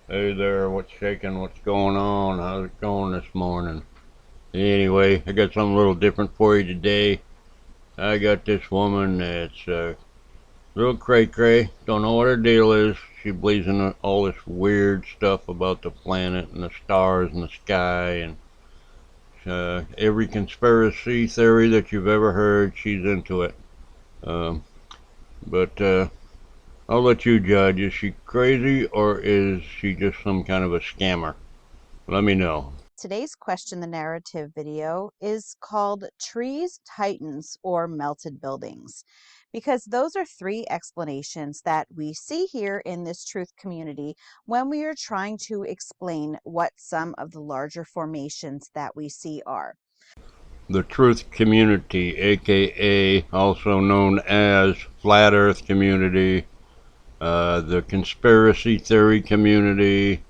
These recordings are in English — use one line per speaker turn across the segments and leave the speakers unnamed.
Hey there, what's shaking? What's going on? How's it going this morning? Anyway, I got something a little different for you today. I got this woman that's real cray-cray. Don't know what her deal is. She believes in all this weird stuff about the planet and the stars and the sky and every conspiracy theory that you've ever heard, she's into it. Um, but I'll let you judge. Is she crazy or is she just some kind of a scammer? Let me know.
Today's Question the Narrative video is called Trees, Titans, or Melted Buildings, because those are three explanations that we see here in this truth community when we are trying to explain what some of the larger formations that we see are.
The truth community, aka also known as flat earth community, the conspiracy theory community,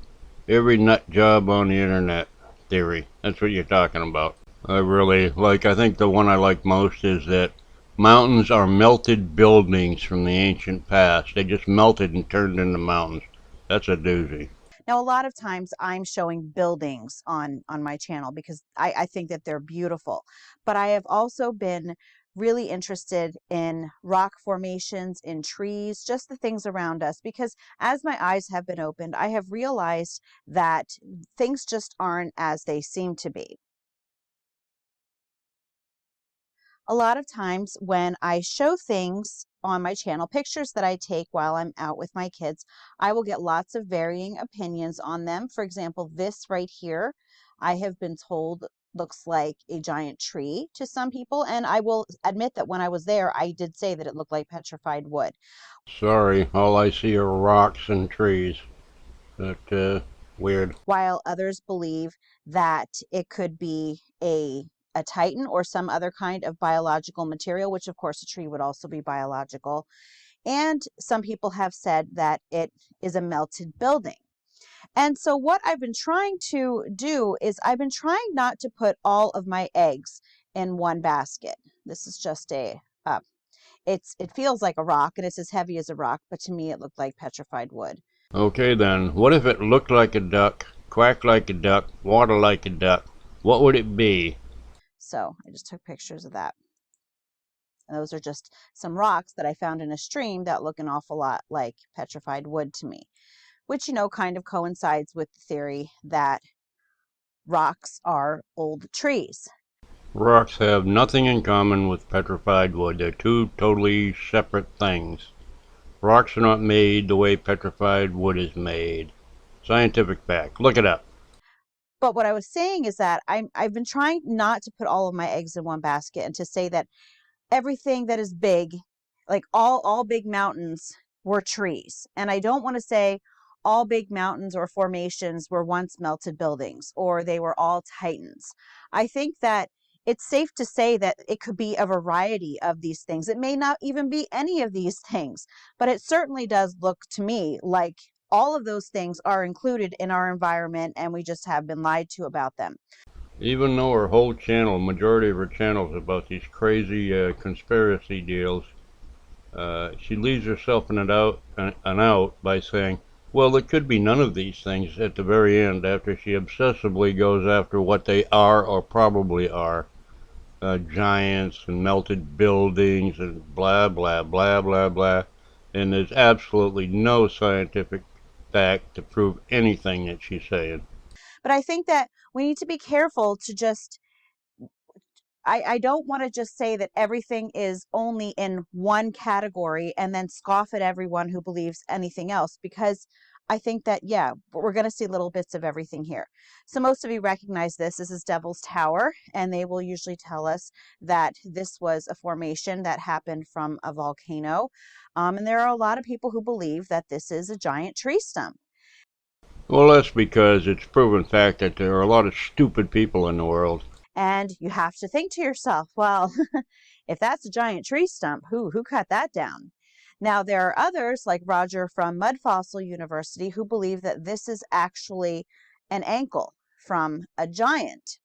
every nut job on the internet theory. That's what you're talking about. I think the one I like most is that mountains are melted buildings from the ancient past. They just melted and turned into mountains. That's a doozy.
Now, a lot of times I'm showing buildings on my channel because I think that they're beautiful. But I have also been really interested in rock formations, in trees, just the things around us, because as my eyes have been opened, I have realized that things just aren't as they seem to be. A lot of times when I show things on my channel, pictures that I take while I'm out with my kids, I will get lots of varying opinions on them. For example, this right here, I have been told looks like a giant tree to some people. And I will admit that when I was there, I did say that it looked like petrified wood.
Sorry, all I see are rocks and trees. Weird.
While others believe that it could be a titan or some other kind of biological material, which of course a tree would also be biological. And some people have said that it is a melted building. And so what I've been trying to do is I've been trying not to put all of my eggs in one basket. This is just it feels like a rock and it's as heavy as a rock, but to me it looked like petrified wood.
Okay then, what if it looked like a duck, quacked like a duck, water like a duck? What would it be?
So I just took pictures of that. And those are just some rocks that I found in a stream that look an awful lot like petrified wood to me, which, kind of coincides with the theory that rocks are old trees.
Rocks have nothing in common with petrified wood. They're two totally separate things. Rocks are not made the way petrified wood is made. Scientific fact. Look it up.
But what I was saying is that I've been trying not to put all of my eggs in one basket and to say that everything that is big, like all big mountains were trees. And I don't want to say all big mountains or formations were once melted buildings or they were all titans. I think that it's safe to say that it could be a variety of these things. It may not even be any of these things, but it certainly does look to me like all of those things are included in our environment and we just have been lied to about them.
Even though her whole channel, majority of her channel is about these crazy conspiracy deals, she leaves herself in an out by saying, well, there could be none of these things at the very end after she obsessively goes after what they are or probably are. Giants and melted buildings and blah, blah, blah, blah, blah. And there's absolutely no scientific fact to prove anything that she's saying.
But I think that we need to be careful to just I don't want to just say that everything is only in one category and then scoff at everyone who believes anything else, because I think that, yeah, we're going to see little bits of everything here. So most of you recognize this. This is Devil's Tower, and they will usually tell us that this was a formation that happened from a volcano. And there are a lot of people who believe that this is a giant tree stump.
Well, that's because it's proven fact that there are a lot of stupid people in the world.
And you have to think to yourself, well, if that's a giant tree stump, who cut that down? Now, there are others like Roger from Mud Fossil University who believe that this is actually an ankle from a giant.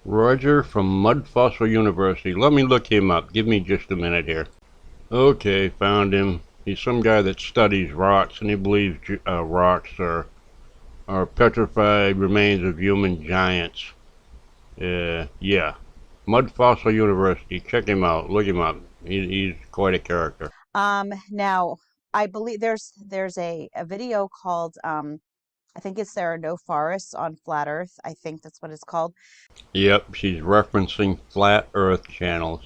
Roger from Mud Fossil University. Let me look him up. Give me just a minute here. Okay, found him. He's some guy that studies rocks, and he believes rocks are are petrified remains of human giants. Yeah. Mud Fossil University. Check him out. Look him up. He's quite a character.
Now I believe there's a video called I think it's There Are No Forests on Flat Earth. I think that's what it's called.
Yep, she's referencing flat Earth channels.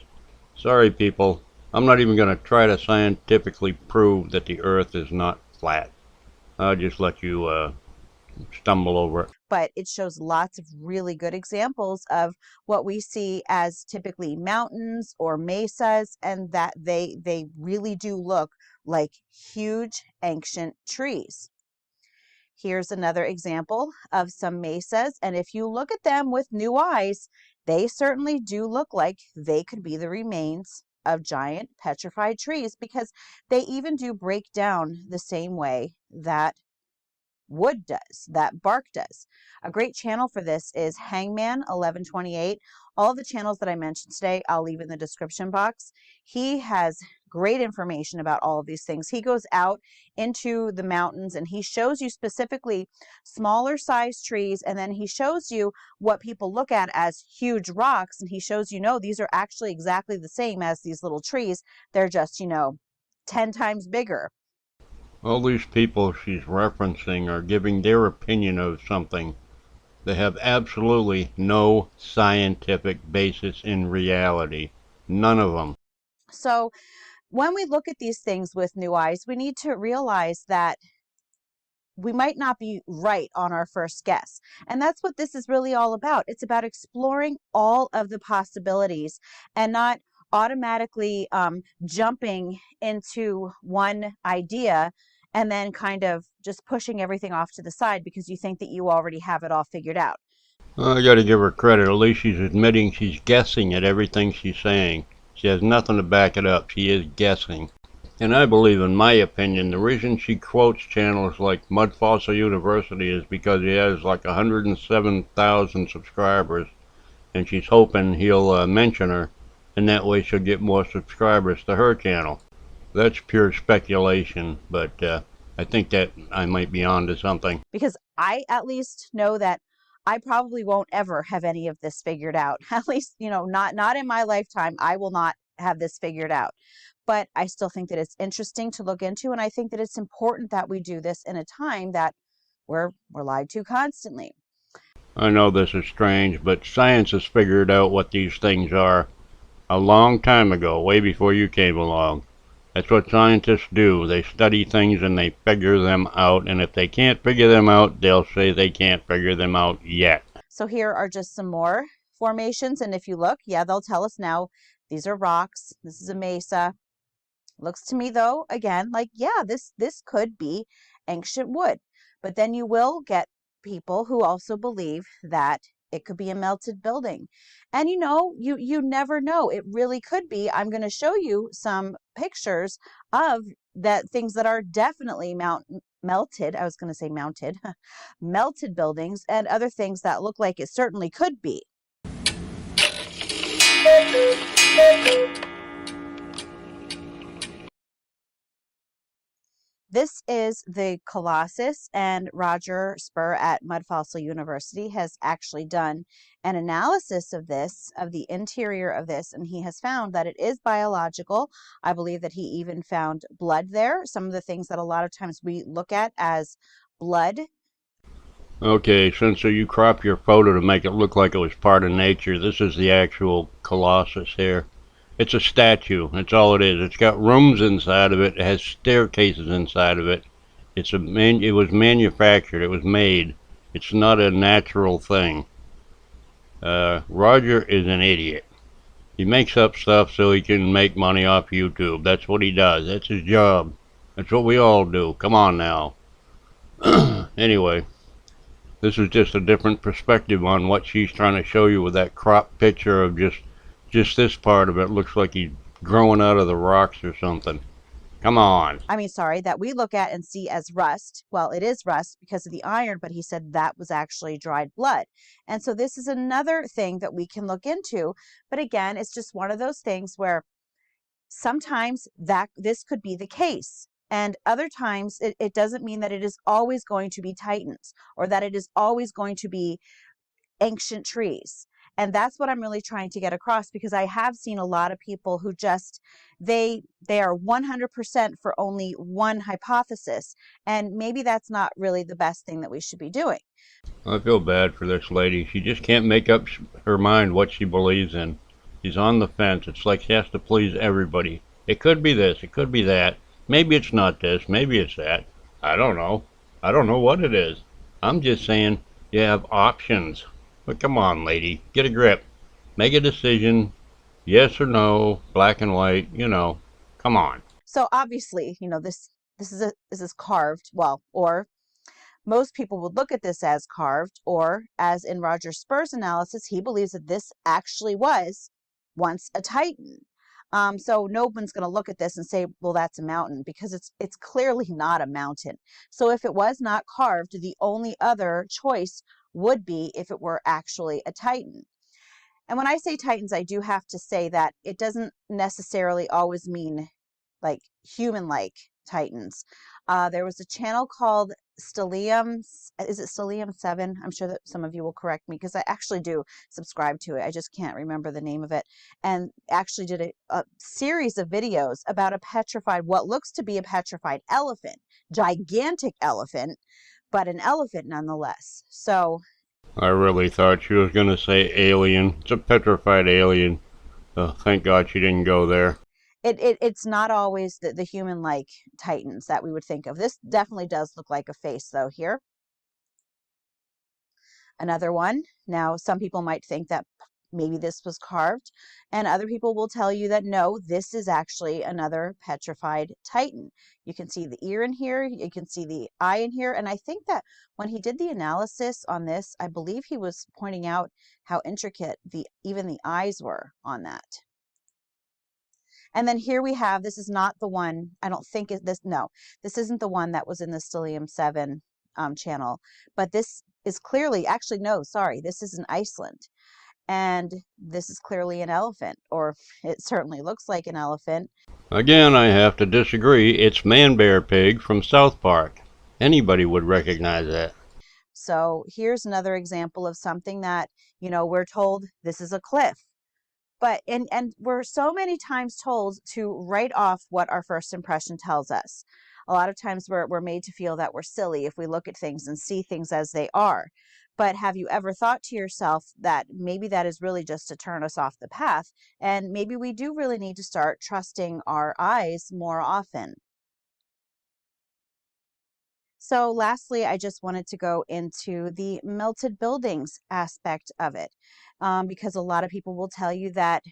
Sorry, people. I'm not even going to try to scientifically prove that the Earth is not flat. I'll just let you stumble over it.
But it shows lots of really good examples of what we see as typically mountains or mesas, and that they really do look like huge ancient trees. Here's another example of some mesas, and if you look at them with new eyes, they certainly do look like they could be the remains of giant petrified trees, because they even do break down the same way that wood does, that bark does. A great channel for this is Hangman 1128. All the channels that I mentioned today, I'll leave in the description box. He has great information about all of these things. He goes out into the mountains and he shows you specifically smaller size trees, and then he shows you what people look at as huge rocks, and he shows you, no, these are actually exactly the same as these little trees. They're just, 10 times bigger.
All these people she's referencing are giving their opinion of something that have absolutely no scientific basis in reality. None of them.
So when we look at these things with new eyes, we need to realize that we might not be right on our first guess. And that's what this is really all about. It's about exploring all of the possibilities and not automatically jumping into one idea and then kind of just pushing everything off to the side because you think that you already have it all figured out.
I gotta give her credit. At least she's admitting she's guessing at everything she's saying. She has nothing to back it up. She is guessing. And I believe, in my opinion, the reason she quotes channels like Mud Fossil University is because he has like 107,000 subscribers, and she's hoping he'll mention her, and that way she'll get more subscribers to her channel. That's pure speculation, but I think that I might be onto something.
Because I at least know that I probably won't ever have any of this figured out. At least, not in my lifetime. I will not have this figured out. But I still think that it's interesting to look into, and I think that it's important that we do this in a time that we're lied to constantly.
I know this is strange, but science has figured out what these things are a long time ago, way before you came along. That's what scientists do. They study things and they figure them out, and if they can't figure them out, they'll say they can't figure them out yet.
So here are just some more formations, and if you look, yeah, they'll tell us now these are rocks. This is a mesa. Looks to me, though, again, like, yeah, this could be ancient wood. But then you will get people who also believe that it could be a melted building. And you never know. It really could be. I'm going to show you some pictures of that things that are definitely melted. I was going to say mounted, melted buildings, and other things that look like it certainly could be. This is the Colossus, and Roger Spur at Mud Fossil University has actually done an analysis of this, of the interior of this, and he has found that it is biological. I believe that he even found blood there, some of the things that a lot of times we look at as blood.
Okay, since you crop your photo to make it look like it was part of nature, this is the actual Colossus here. It's a statue. That's all it is. It's got rooms inside of it. It has staircases inside of it. It was manufactured. It was made. It's not a natural thing. Roger is an idiot. He makes up stuff so he can make money off YouTube. That's what he does. That's his job. That's what we all do. Come on now. Anyway, this is just a different perspective on what she's trying to show you with that crop picture of just this part of it. Looks like he's growing out of the rocks or something. Come on.
That we look at and see as rust. Well, it is rust because of the iron, but he said that was actually dried blood. And so this is another thing that we can look into. But again, it's just one of those things where sometimes that this could be the case. And other times it doesn't mean that it is always going to be titans or that it is always going to be ancient trees. And that's what I'm really trying to get across, because I have seen a lot of people who just they are 100% for only one hypothesis, and maybe that's not really the best thing that we should be doing.
I feel bad for this lady. She just can't make up her mind what she believes in. She's on the fence. It's like she has to please everybody. It could be this, it could be that. Maybe it's not this, maybe it's that. I don't know. I don't know what it is. I'm just saying you have options. But come on, lady, get a grip. Make a decision. Yes or no, black and white, Come on.
So obviously, this is carved, well, or most people would look at this as carved, or as in Roger Spur's analysis, he believes that this actually was once a Titan. So no one's going to look at this and say, well, that's a mountain, because it's clearly not a mountain. So if it was not carved, the only other choice would be if it were actually a Titan. And when I say Titans, I do have to say that it doesn't necessarily always mean like human-like Titans. There was a channel called Stellium. Is it Stellium 7? I'm sure that some of you will correct me, because I actually do subscribe to it. I just can't remember the name of it. And actually did a series of videos about what looks to be a petrified elephant, gigantic elephant, but an elephant nonetheless. So
I really thought she was going to say alien. It's a petrified alien. Thank God she didn't go there.
it's not always the human-like Titans that we would think of. This definitely does look like a face, though, here. Another one. Now, some people might think that maybe this was carved, and other people will tell you that no, this is actually another petrified Titan. You can see the ear in here, you can see the eye in here, and I think that when he did the analysis on this, I believe he was pointing out how intricate even the eyes were on that. And then here we have, this is not the one, I don't think this isn't the one that was in the Stellium 7 channel, but this is clearly, actually, no, sorry, this is in Iceland. And this is clearly an elephant, or it certainly looks like an elephant.
Again, I have to disagree. It's Man Bear Pig from South Park. Anybody would recognize that.
So here's another example of something that, we're told this is a cliff. But and we're so many times told to write off what our first impression tells us. A lot of times we're made to feel that we're silly if we look at things and see things as they are. But have you ever thought to yourself that maybe that is really just to turn us off the path, and maybe we do really need to start trusting our eyes more often? So lastly, I just wanted to go into the melted buildings aspect of it, because a lot of people will tell you that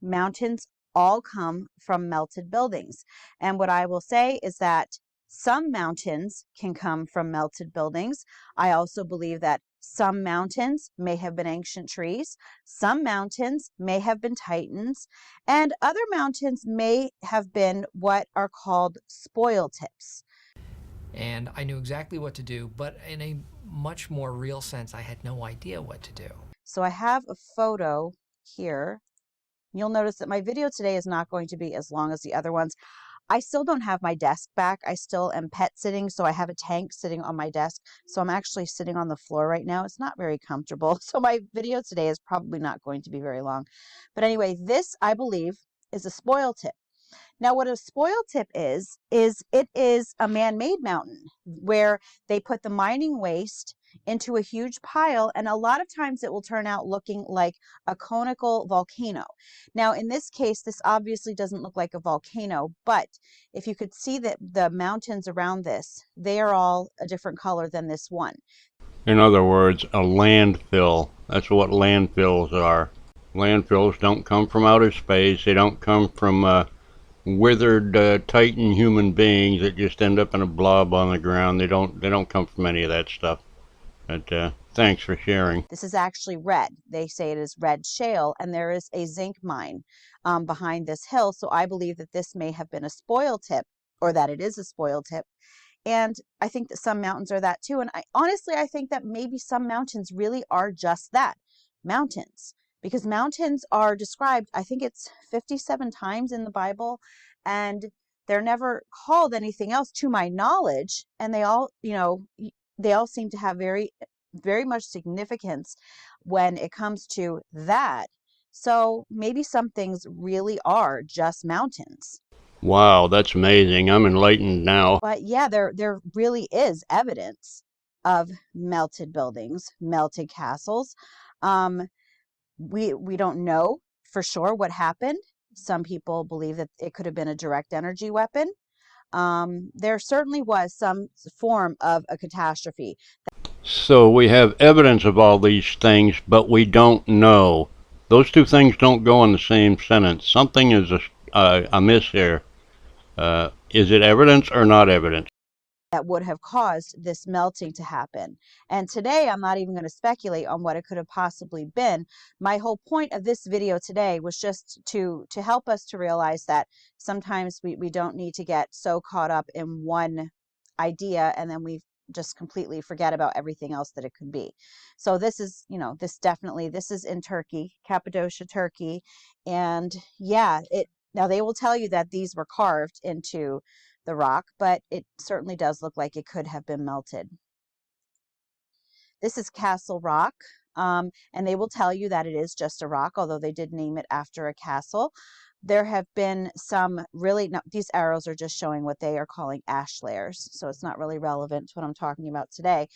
mountains all come from melted buildings. And what I will say is that some mountains can come from melted buildings. I also believe that some mountains may have been ancient trees, some mountains may have been titans, and other mountains may have been what are called spoil tips.
And I knew exactly what to do, but in a much more real sense, I had no idea what to do.
So I have a photo here. You'll notice that my video today is not going to be as long as the other ones. I still don't have my desk back. I still am pet sitting, so I have a tank sitting on my desk. So I'm actually sitting on the floor right now. It's not very comfortable. So my video today is probably not going to be very long. But anyway, this, I believe, is a spoil tip. Now, what a spoil tip is it is a man-made mountain where they put the mining waste into a huge pile, and a lot of times it will turn out looking like a conical volcano. Now, in this case, this obviously doesn't look like a volcano, but if you could see that the mountains around this, they are all a different color than this one.
In other words, a landfill. That's what landfills are. Landfills don't come from outer space. They don't come from withered Titan human beings that just end up in a blob on the ground. They don't come from any of that stuff. But thanks for sharing.
This is actually red. They say it is red shale, and there is a zinc mine behind this hill. So I believe that this may have been a spoil tip, or that it is a spoil tip. And I think that some mountains are that too. And I think that maybe some mountains really are just that, mountains. Because mountains are described, I think it's 57 times in the Bible, and They're never called anything else to my knowledge, and they all, they all seem to have very, very much significance when it comes to that. So maybe some things really are just mountains.
Wow, that's amazing. I'm enlightened now.
But yeah, there really is evidence of melted buildings, melted castles. Um, we don't know for sure what happened. Some people believe that it could have been a direct energy weapon. There certainly was some form of a catastrophe.
So we have evidence of all these things, but we don't know. Those two things don't go in the same sentence. Something is amiss here. Is it evidence or not evidence?
That would have caused this melting to happen. And today, I'm not even going to speculate on what it could have possibly been. My whole point of this video today was just to help us to realize that sometimes we don't need to get so caught up in one idea and then we just completely forget about everything else that it could be. So this is, this is in Turkey, Cappadocia, Turkey. And yeah, now they will tell you that these were carved into the rock, but it certainly does look like it could have been melted. This is Castle Rock, and they will tell you that it is just a rock, although they did name it after a castle. There have been some really, no, these arrows are just showing what they are calling ash layers, so it's not really relevant to what I'm talking about today.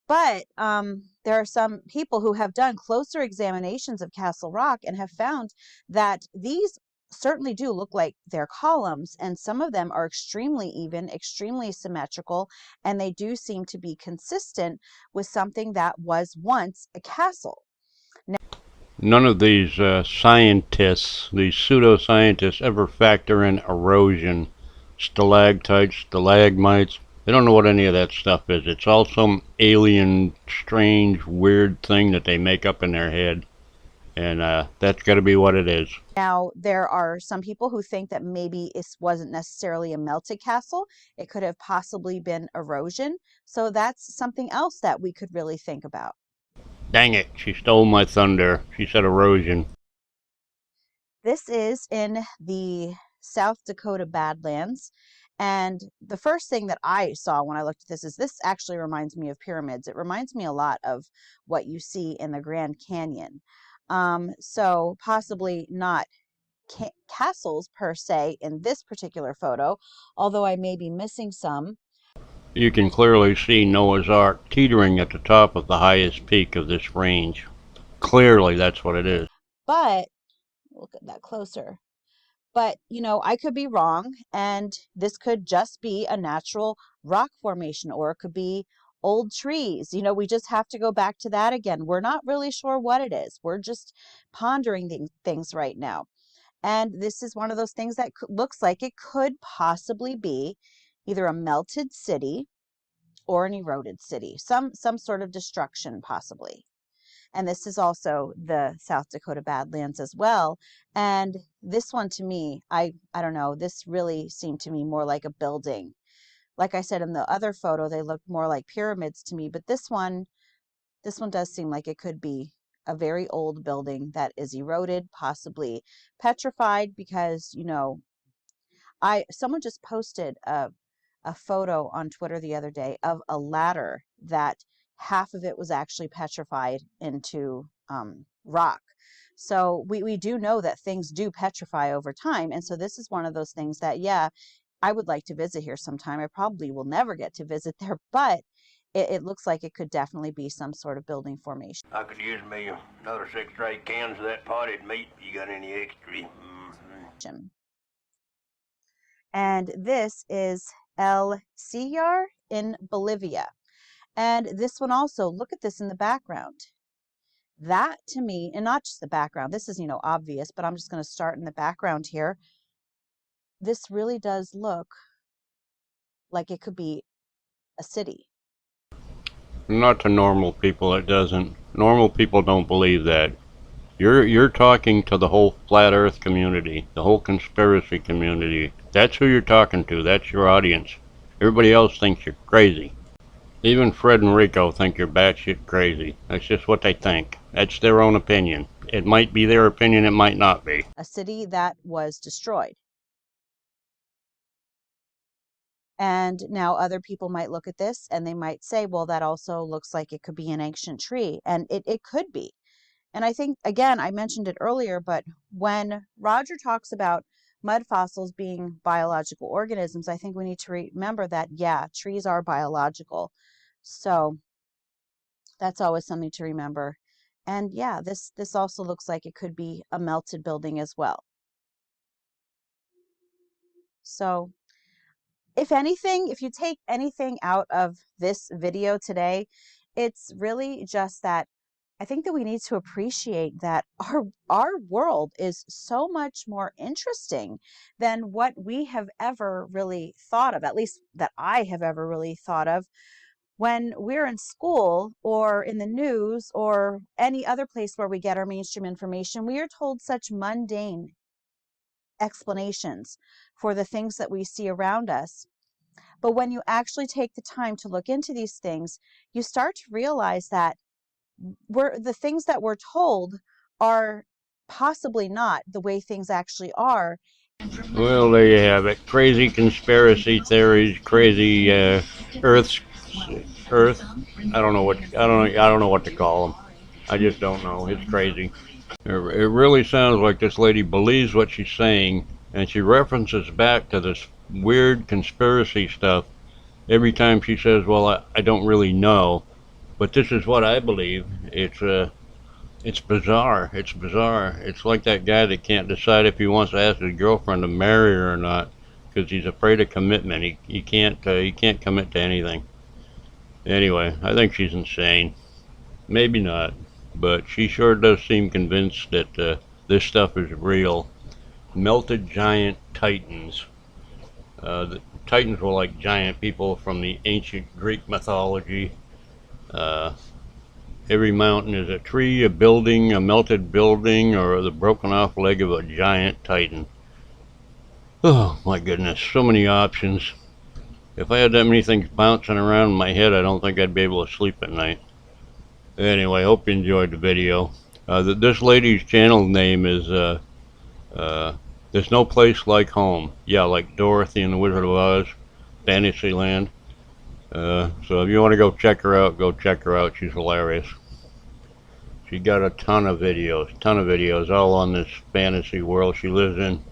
But there are some people who have done closer examinations of Castle Rock and have found that these certainly do look like they're columns, and some of them are extremely even, extremely symmetrical, and they do seem to be consistent with something that was once a castle.
None of these scientists, these pseudoscientists, ever factor in erosion, stalactites, stalagmites. They don't know what any of that stuff is. It's all some alien, strange, weird thing that they make up in their head. And that's got to be what it is.
Now, there are some people who think that maybe it wasn't necessarily a melted castle. It could have possibly been erosion. So that's something else that we could really think about.
Dang it, she stole my thunder. She said erosion.
This is in the South Dakota Badlands. And the first thing that I saw when I looked at this actually reminds me of pyramids. It reminds me a lot of what you see in the Grand Canyon. So possibly not castles per se in this particular photo, although I may be missing some.
You can clearly see Noah's Ark teetering at the top of the highest peak of this range. Clearly, that's what it is.
But look at that closer. But, I could be wrong, and this could just be a natural rock formation, or it could be old trees. We just have to go back to that again. We're not really sure what it is. We're just pondering things right now. And this is one of those things that looks like it could possibly be either a melted city or an eroded city, some sort of destruction possibly. And this is also the South Dakota Badlands as well. And this one to me, I don't know, this really seemed to me more like a building. Like I said in the other photo, they looked more like pyramids to me, but this one does seem like it could be a very old building that is eroded, possibly petrified, because someone just posted a photo on Twitter the other day of a ladder that half of it was actually petrified into rock. So we do know that things do petrify over time. And so this is one of those things that, yeah, I would like to visit here sometime. I probably will never get to visit there, but it looks like it could definitely be some sort of building formation.
I could use me another 6 or 8 cans of that potted meat. You got any extra? Mm-hmm.
And this is El Sier in Bolivia. And this one also, look at this in the background. That to me, and not just the background, this is, obvious, but I'm just going to start in the background here. This really does look like it could be a city.
Not to normal people, it doesn't. Normal people don't believe that. You're talking to the whole flat earth community, the whole conspiracy community. That's who you're talking to. That's your audience. Everybody else thinks you're crazy. Even Fred and Rico think you're batshit crazy. That's just what they think. That's their own opinion. It might be their opinion, it might not be.
A city that was destroyed. And now other people might look at this and they might say, well, that also looks like it could be an ancient tree. And it could be. And I think, again, I mentioned it earlier, but when Roger talks about mud fossils being biological organisms, I think we need to remember that, yeah, trees are biological. So that's always something to remember. And yeah, this also looks like it could be a melted building as well. So if anything, if you take anything out of this video today, it's really just that I think that we need to appreciate that our world is so much more interesting than what we have ever really thought of, at least that I have ever really thought of. When we're in school or in the news or any other place where we get our mainstream information, we are told such mundane explanations for the things that we see around us. But when you actually take the time to look into these things, you start to realize that the things that we're told are possibly not the way things actually are.
Well, there you have it. Crazy conspiracy theories, crazy Earth. I don't know what to call them. I just don't know. It's crazy. It really sounds like this lady believes what she's saying, and she references back to this weird conspiracy stuff every time she says, "Well, I don't really know, but this is what I believe." It's bizarre. It's bizarre. It's like that guy that can't decide if he wants to ask his girlfriend to marry her or not because he's afraid of commitment. He can't commit to anything. Anyway, I think she's insane. Maybe not, but she sure does seem convinced that this stuff is real. Melted giant titans. The titans were like giant people from the ancient Greek mythology. Uh, every mountain is a tree, a building, a melted building, or the broken off leg of a giant titan. Oh my goodness, so many options. If I had that many things bouncing around in my head, I don't think I'd be able to sleep at night. Anyway, hope you enjoyed the video. This lady's channel name is uh, There's No Place Like Home. Yeah, like Dorothy and the Wizard of Oz, Fantasyland. So if you want to go check her out, go check her out. She's hilarious. She got a ton of videos, all on this fantasy world she lives in.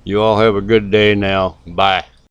You all have a good day now. Bye.